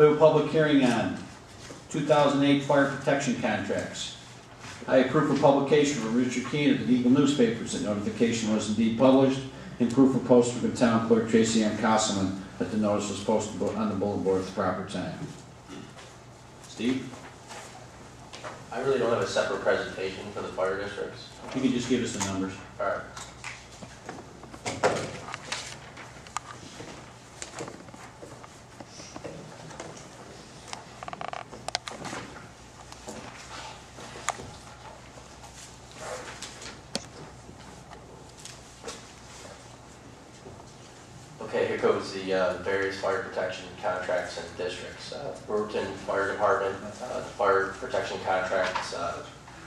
We have a public hearing on 2008 fire protection contracts. I approve for publication from Richard Keene of the Eagle newspapers that notification was indeed published, and proof of posting from town clerk Tracy M. Cosselman that the notice was posted on the bulletin board at the proper time. Steve? I really don't have a separate presentation for the fire districts. You can just give us the numbers. All right. Okay, here goes the various fire protection contracts and districts. Brewerton Fire Department, the fire protection contracts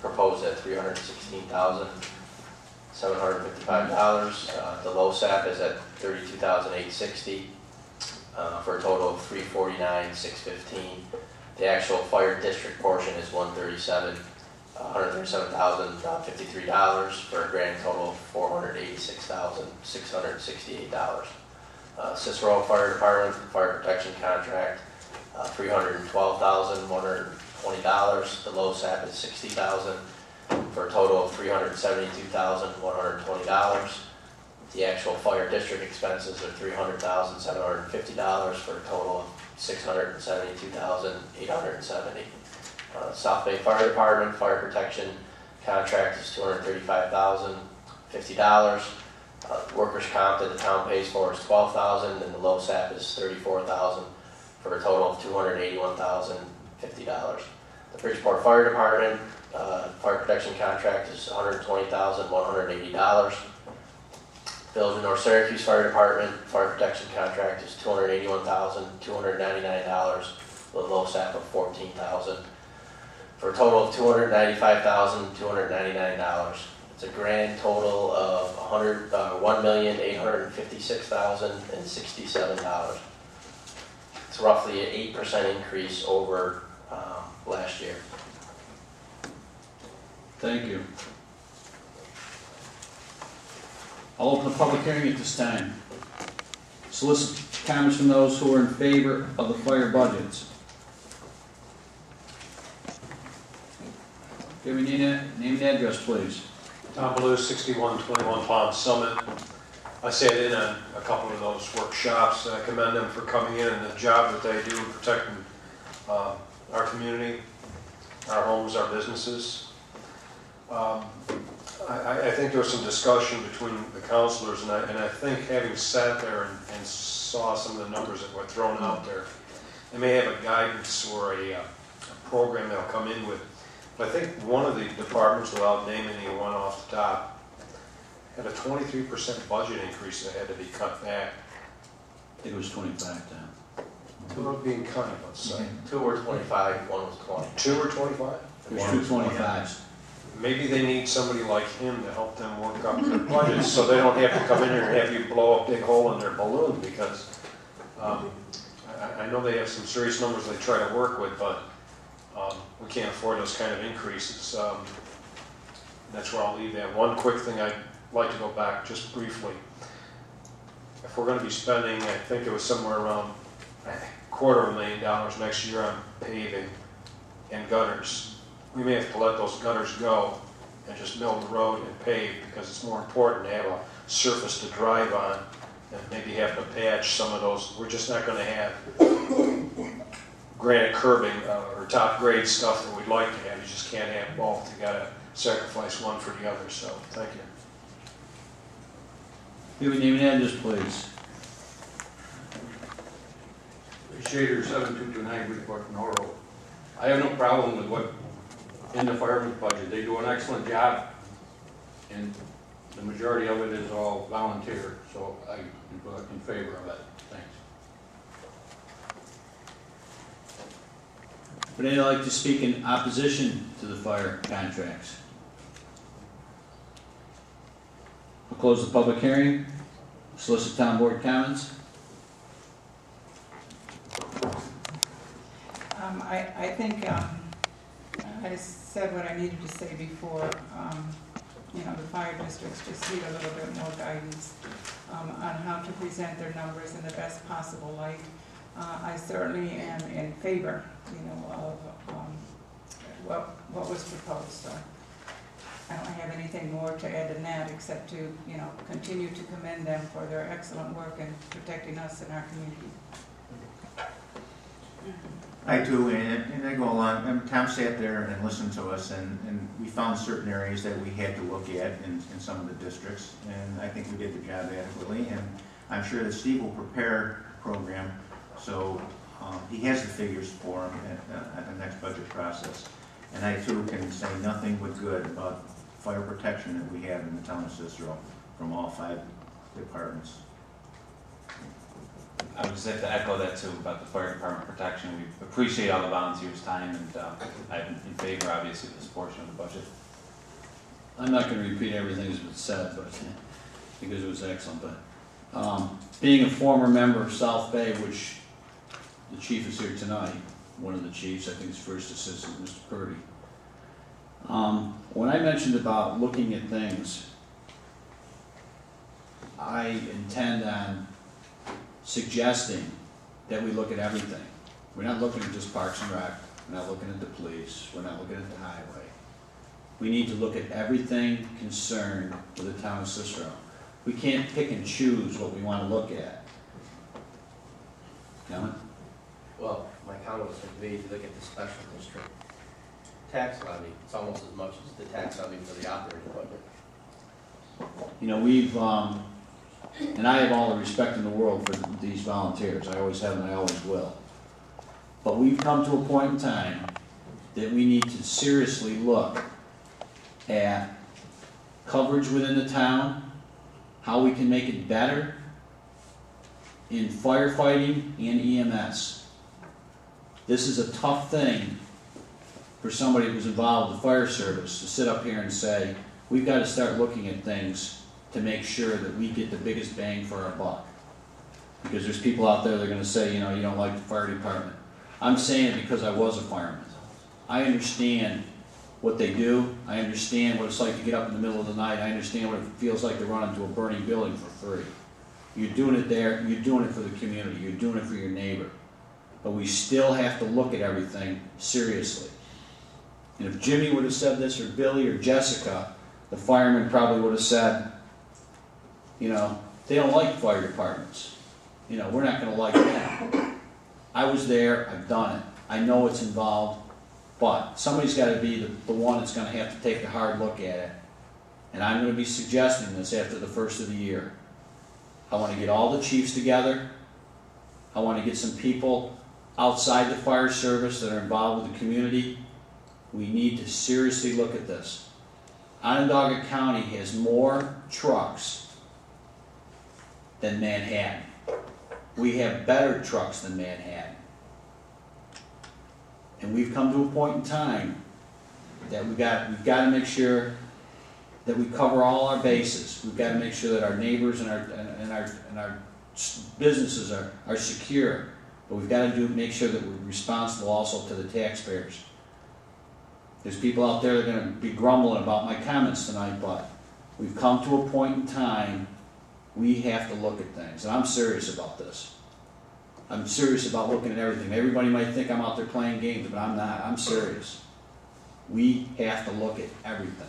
proposed at $316,755. The LoSAP is at $32,860 for a total of $349,615. The actual fire district portion is $137,053 for a grand total of $486,668. Cicero Fire Department fire protection contract, $312,120. The LoSAP is $60,000 for a total of $372,120. The actual fire district expenses are $300,750 for a total of $672,870. South Bay Fire Department fire protection contract is $235,050. Workers' comp that the town pays for is $12,000, and the LoSAP is $34,000 for a total of $281,050. The Bridgeport Fire Department fire protection contract is $120,180. Village of North Syracuse Fire Department fire protection contract is $281,299 with a LoSAP of $14,000 for a total of $295,299. It's a grand total of $1,856,067. It's roughly an 8% increase over last year. Thank you. I'll open the public hearing at this time. Solicit comments from those who are in favor of the fire budgets. Give me name and address, please. Tom Ballou, 6121 Palm Summit. I sat in on a couple of those workshops. I commend them for coming in and the job that they do protecting our community, our homes, our businesses. I think there was some discussion between the counselors, and I think having sat there and saw some of the numbers that were thrown out there, they may have a guidance or a program they'll come in with. But I think one of the departments, without naming anyone off the top, had a 23% budget increase that had to be cut back. I think it was 25 then. Two are being cut, let's say. 2 were 25, 1 was 20. 2 or 25? There's two 25s. Maybe they need somebody like him to help them work up their budgets so they don't have to come in here and have you blow a big hole in their balloon, because I know they have some serious numbers they try to work with, but we can't afford those kind of increases. That's where I'll leave that. One quick thing I'd like to go back just briefly. If we're going to be spending, I think it was somewhere around $250,000 next year on paving and gutters, we may have to let those gutters go and just mill the road and pave, because it's more important to have a surface to drive on and maybe have to patch some of those. We're just not going to have granite curbing or top grade stuff that we'd like to have. You just can't have both. You got to sacrifice one for the other. So thank you. Give me name and address, please. Shader 7229 Bridgeport from Oro. I have no problem with what in the fireman's budget. They do an excellent job, and the majority of it is all volunteer, so I'm in favor of it. Thanks. Would anyone like to speak in opposition to the fire contracts? We'll close the public hearing. Solicit town board comments. I think I said what I needed to say before. You know, the fire districts just need a little bit more guidance on how to present their numbers in the best possible light. I certainly am in favor, of what was proposed, so I don't have anything more to add than that, except to, continue to commend them for their excellent work in protecting us and our community. I do, and I go along, and Tom sat there and listened to us, and we found certain areas that we had to look at in some of the districts, and I think we did the job adequately, and I'm sure that Steve will prepare a program, so he has the figures for him at the next budget process. And I too can say nothing but good about fire protection that we have in the town of Cicero from all 5 departments. I would just like to echo that too about the fire department protection. We appreciate all the volunteers' time, and I'm in favor, obviously, of this portion of the budget. I'm not gonna repeat everything that's been said, but, because it was excellent, but, being a former member of South Bay, which the chief is here tonight, one of the chiefs, I think his first assistant, Mr. Purdy. When I mentioned about looking at things, I intend on suggesting that we look at everything. We're not looking at just Parks and Rec, we're not looking at the police, we're not looking at the highway. We need to look at everything concerned with the town of Cicero. We can't pick and choose what we want to look at. Ellen? Well, my comment was to me to look at the special district tax levy. It's almost as much as the tax levy for the operating budget. We've, and I have all the respect in the world for these volunteers. I always have and I always will. But we've come to a point in time that we need to seriously look at coverage within the town, how we can make it better in firefighting and EMS. This is a tough thing for somebody who's involved with the fire service to sit up here and say, we've got to start looking at things to make sure that we get the biggest bang for our buck. Because there's people out there that are going to say, you don't like the fire department. I'm saying it because I was a fireman. I understand what they do. I understand what it's like to get up in the middle of the night. I understand what it feels like to run into a burning building for free. You're doing it there. You're doing it for the community. You're doing it for your neighbor. But we still have to look at everything seriously. And if Jimmy would have said this, or Billy, or Jessica, the firemen probably would have said, they don't like fire departments. We're not going to like them. I was there. I've done it. I know what's involved. But somebody's got to be the one that's going to have to take a hard look at it. And I'm going to be suggesting this after the first of the year. I want to get all the chiefs together. I want to get some people outside the fire service that are involved with the community. We need to seriously look at this. Onondaga County has more trucks than Manhattan. We have better trucks than Manhattan. And we've come to a point in time that we've got to make sure that we cover all our bases. We've got to make sure that our neighbors and our businesses are secure. But we've got to make sure that we're responsible also to the taxpayers. There's people out there that are going to be grumbling about my comments tonight, but we've come to a point in time we have to look at things. And I'm serious about this. I'm serious about looking at everything. Everybody might think I'm out there playing games, but I'm not. I'm serious. We have to look at everything.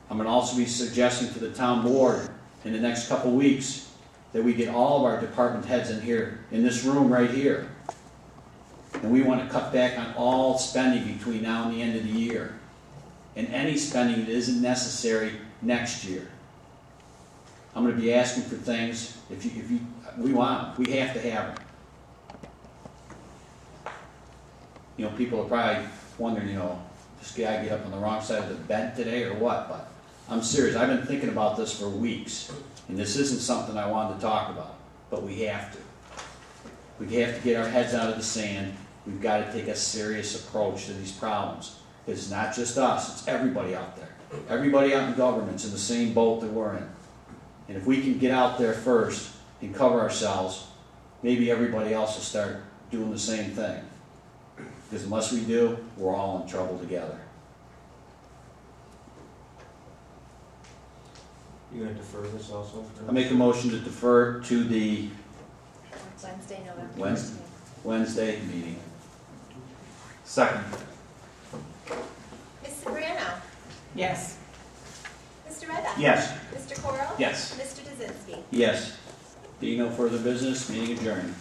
I'm going to also be suggesting to the town board in the next couple weeks that we get all of our department heads in here, in this room right here. And we want to cut back on all spending between now and the end of the year. And any spending that isn't necessary next year. I'm going to be asking for things, we want them. We have to have them. People are probably wondering, this guy get up on the wrong side of the bed today or what? But I'm serious. I've been thinking about this for weeks. And this isn't something I wanted to talk about. But we have to. We have to get our heads out of the sand. We've got to take a serious approach to these problems. It's not just us. It's everybody out there. Everybody out in government's in the same boat that we're in. And if we can get out there first and cover ourselves, maybe everybody else will start doing the same thing. Because unless we do, we're all in trouble together. You going to defer this also? I make a motion to defer to the Wednesday, November Wednesday. 15th. Wednesday meeting. Second. Ms. Cipriano. Yes. Mr. Redda. Yes. Mr. Corl. Yes. Mr. Kaczynski. Yes. Being no further business, meeting adjourned.